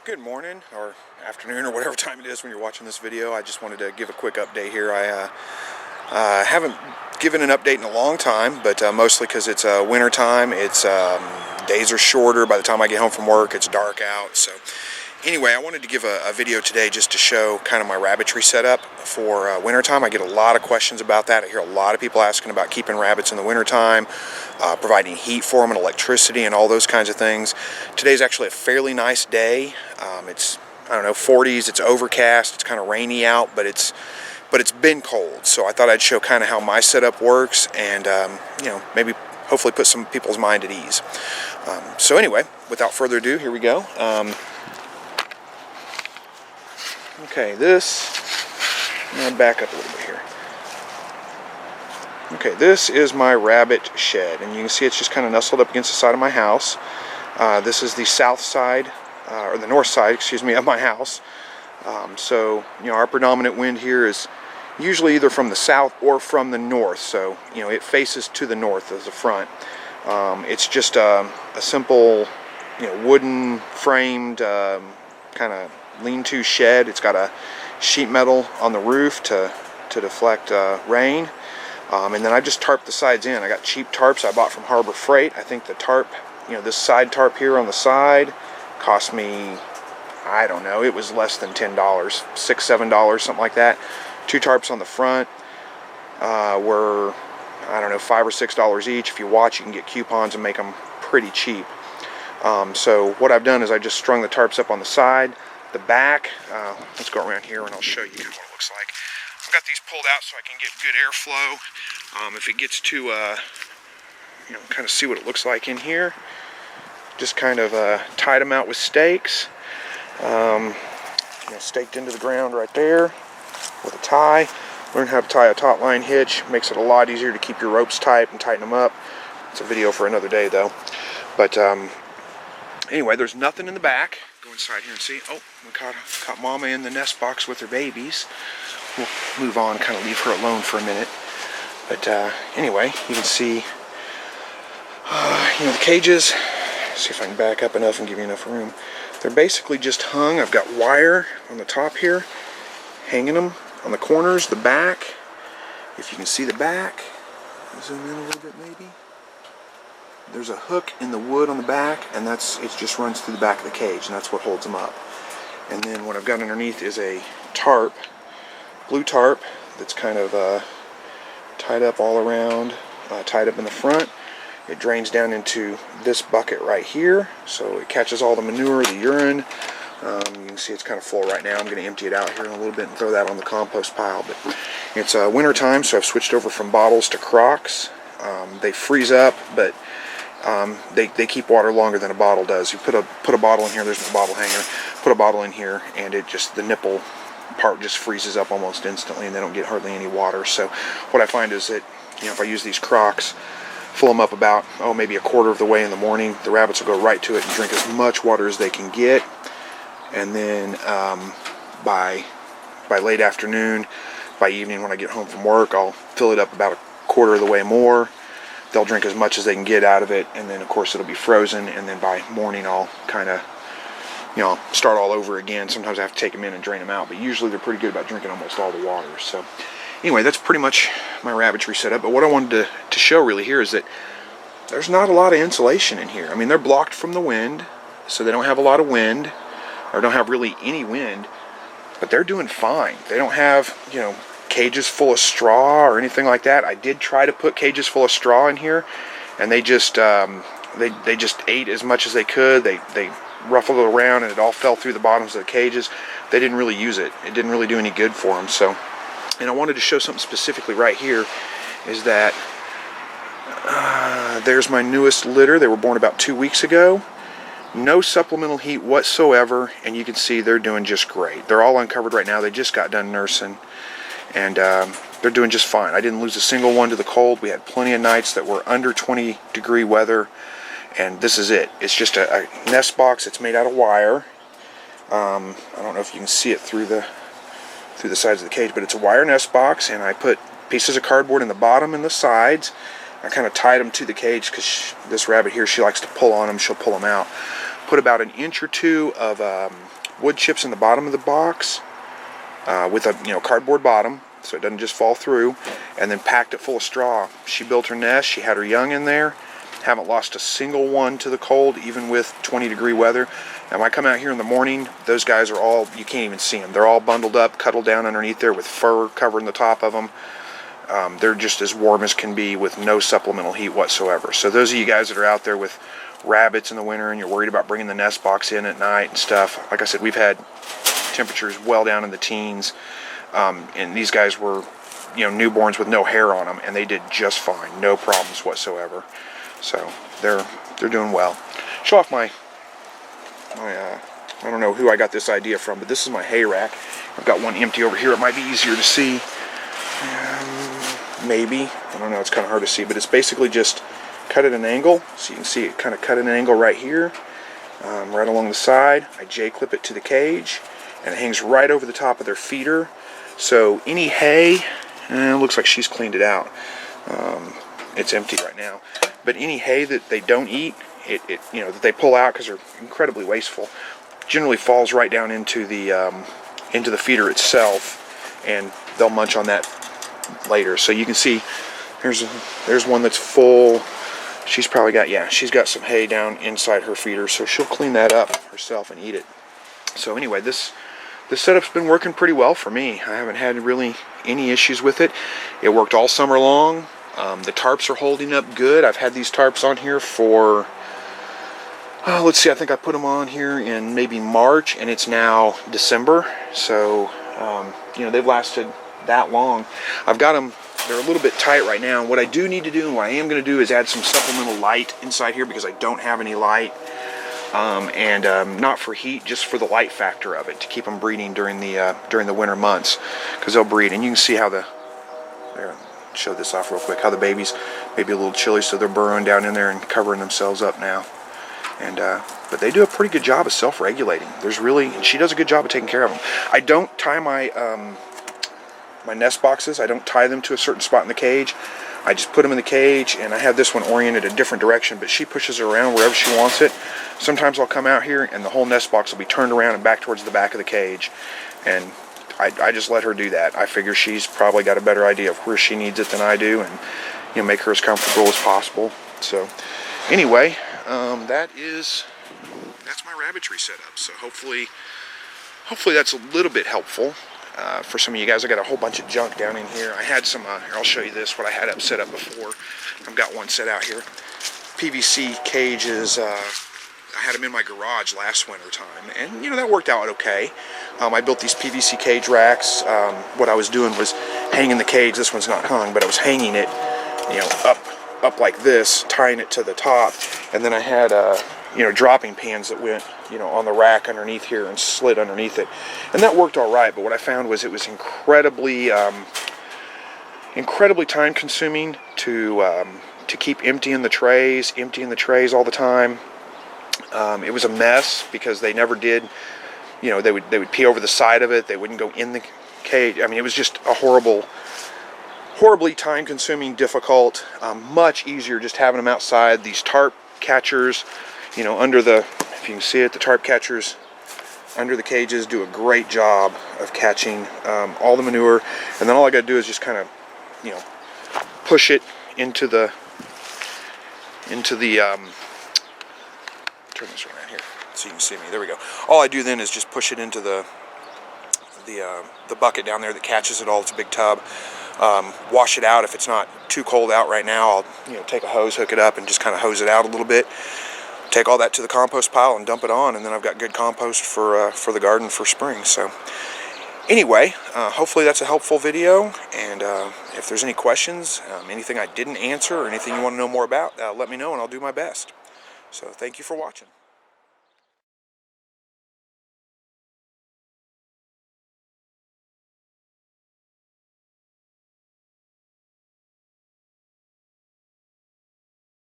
Good morning or afternoon or whatever time it is when you're watching this video. I just wanted to give a quick update here. I haven't given an update in a long time, but mostly because it's winter time. It's days are shorter. By the time I get home from work, it's dark out. So anyway, I wanted to give a video today just to show kind of my rabbitry setup for winter time. I get a lot of questions about that. I hear a lot of people asking about keeping rabbits in the winter time, providing heat for them and electricity and all those kinds of things. Today's actually a fairly nice day. It's, I don't know, 40s. It's overcast. It's kind of rainy out, but it's been cold. So I thought I'd show kind of how my setup works and you know, maybe hopefully put some people's mind at ease. So anyway, without further ado, here we go. Okay, I'm going to back up a little bit here. Okay, this is my rabbit shed, and you can see it's just kind of nestled up against the side of my house. This is the south side, or the north side, excuse me, of my house. So, you know, our predominant wind here is usually either from the south or from the north, so, you know, it faces to the north as a front. It's just a simple, you know, wooden framed kind of lean-to shed. It's got a sheet metal on the roof to deflect rain, and then I just tarped the sides in. I got cheap tarps I bought from Harbor Freight. I think the tarp, you know, this side tarp here on the side cost me, I don't know, it was less than $10, $6, $7, something like that. Two tarps on the front were, I don't know, $5 or $6 each. If you watch, you can get coupons and make them pretty cheap. So what I've done is I just strung the tarps up on the side. The back, let's go around here and I'll show you kind of what it looks like. I've got these pulled out so I can get good airflow. If it gets to, you know, kind of see what it looks like in here. Just kind of tied them out with stakes. You know, staked into the ground right there with a tie. Learn how to tie a taut line hitch. Makes it a lot easier to keep your ropes tight and tighten them up. It's a video for another day though. But anyway, there's nothing in the back. Go inside here and see. Oh, we caught Mama in the nest box with her babies. We'll move on, kind of leave her alone for a minute. But anyway, you can see, you know, the cages. See if I can back up enough and give you enough room. They're basically just hung. I've got wire on the top here, hanging them on the corners, the back. If you can see the back, zoom in a little bit maybe. There's a hook in the wood on the back, and it just runs through the back of the cage, and that's what holds them up. And then what I've got underneath is a tarp, blue tarp, that's kind of tied up all around, tied up in the front. It drains down into this bucket right here, so it catches all the manure, the urine. You can see it's kind of full right now. I'm going to empty it out here in a little bit and throw that on the compost pile. But it's winter time, so I've switched over from bottles to crocks. They freeze up, but they keep water longer than a bottle does. You put a bottle in here, there's my bottle hanger, put a bottle in here, and the nipple part just freezes up almost instantly, and they don't get hardly any water. So what I find is that, you know, if I use these crocks, fill them up about, maybe a quarter of the way in the morning, the rabbits will go right to it and drink as much water as they can get. And then by late afternoon, by evening when I get home from work, I'll fill it up about a quarter of the way more. They'll drink as much as they can get out of it, and then of course it'll be frozen, and then by morning I'll kind of, you know, start all over again. Sometimes I have to take them in and drain them out, but usually they're pretty good about drinking almost all the water. So anyway, that's pretty much my rabbitry setup. But what I wanted to show really here is that there's not a lot of insulation in here. I mean, they're blocked from the wind, so they don't have a lot of wind, or don't have really any wind, but they're doing fine. They don't have, you know, cages full of straw or anything like that. I did try to put cages full of straw in here, and they just they just ate as much as they could. They ruffled it around, and it all fell through the bottoms of the cages. They didn't really use it. It didn't really do any good for them. So, and I wanted to show something specifically right here, is that there's my newest litter. They were born about 2 weeks ago. No supplemental heat whatsoever, and you can see they're doing just great. They're all uncovered right now. They just got done nursing, and they're doing just fine. I didn't lose a single one to the cold. We had plenty of nights that were under 20-degree weather, and this is it. It's just a nest box. It's made out of wire. I don't know if you can see it through the sides of the cage, but it's a wire nest box, and I put pieces of cardboard in the bottom and the sides. I kind of tied them to the cage because this rabbit here, she likes to pull on them. She'll pull them out. put about an inch or two of wood chips in the bottom of the box with a cardboard bottom, so it doesn't just fall through, and then packed it full of straw. She built her nest. She had her young in there. Haven't lost a single one to the cold, even with 20-degree weather. Now, when I come out here in the morning, those guys are all, you can't even see them. They're all bundled up, cuddled down underneath there with fur covering the top of them. They're just as warm as can be with no supplemental heat whatsoever. So those of you guys that are out there with rabbits in the winter and you're worried about bringing the nest box in at night and stuff, like I said, we've had temperatures well down in the teens, and these guys were, newborns with no hair on them, and they did just fine, no problems whatsoever. So they're doing well. Show off my I don't know who I got this idea from, but this is my hay rack. I've got one empty over here. It might be easier to see. Maybe, I don't know, it's kind of hard to see, but it's basically just cut at an angle, so you can see it kind of cut at an angle right here, right along the side. I J-clip it to the cage, and it hangs right over the top of their feeder. So any hay, looks like she's cleaned it out. It's empty right now. But any hay that they don't eat, that they pull out because they're incredibly wasteful, generally falls right down into the feeder itself, and they'll munch on that later. So you can see there's one that's full. She's probably got, she's got some hay down inside her feeder, so she'll clean that up herself and eat it. So anyway, this setup's been working pretty well for me. I haven't had really any issues with it. It worked all summer long. The tarps are holding up good. I've had these tarps on here for, let's see, I think I put them on here in maybe March, and it's now December. So, they've lasted that long. I've got them, they're a little bit tight right now. And what I do need to do, and what I am going to do, is add some supplemental light inside here because I don't have any light. Not for heat, just for the light factor of it, to keep them breeding during the winter months, because they'll breed. And you can see how there, show this off real quick, how the babies may be a little chilly, so they're burrowing down in there and covering themselves up now. And but they do a pretty good job of self-regulating. And she does a good job of taking care of them. I don't tie my my nest boxes. I don't tie them to a certain spot in the cage. I just put them in the cage, and I have this one oriented a different direction, but she pushes it around wherever she wants it. Sometimes I'll come out here and the whole nest box will be turned around and back towards the back of the cage, and I just let her do that. I figure she's probably got a better idea of where she needs it than I do, and make her as comfortable as possible. So anyway, that's my Rabbitry setup. So hopefully that's a little bit helpful for some of you guys. I got a whole bunch of junk down in here. I had some, here, I'll show you this, what I had set up before. I've got one set out here. PVC cages, I had them in my garage last winter time, and that worked out okay. I built these PVC cage racks. What I was doing was hanging the cage. This one's not hung, but I was hanging it, up like this, tying it to the top, and then I had dropping pans that went on the rack underneath here and slid underneath it, and that worked all right. But what I found was it was incredibly time consuming to keep emptying the trays all the time. It was a mess because they never did, they would pee over the side of it. They wouldn't go in the cage. I mean, it was just a horribly time-consuming, difficult. Much easier just having them outside. These tarp catchers, under the, if you can see it, the tarp catchers under the cages do a great job of catching all the manure. And then all I got to do is just kind of, push it into the turn this around here so you can see me. There we go. All I do then is just push it into the bucket down there that catches it all. It's a big tub. Wash it out if it's not too cold out right now. I'll take a hose, hook it up, and just kind of hose it out a little bit. Take all that to the compost pile and dump it on, and then I've got good compost for the garden for spring. So anyway, hopefully that's a helpful video, and if there's any questions, anything I didn't answer or anything you want to know more about, let me know and I'll do my best. So thank you for watching.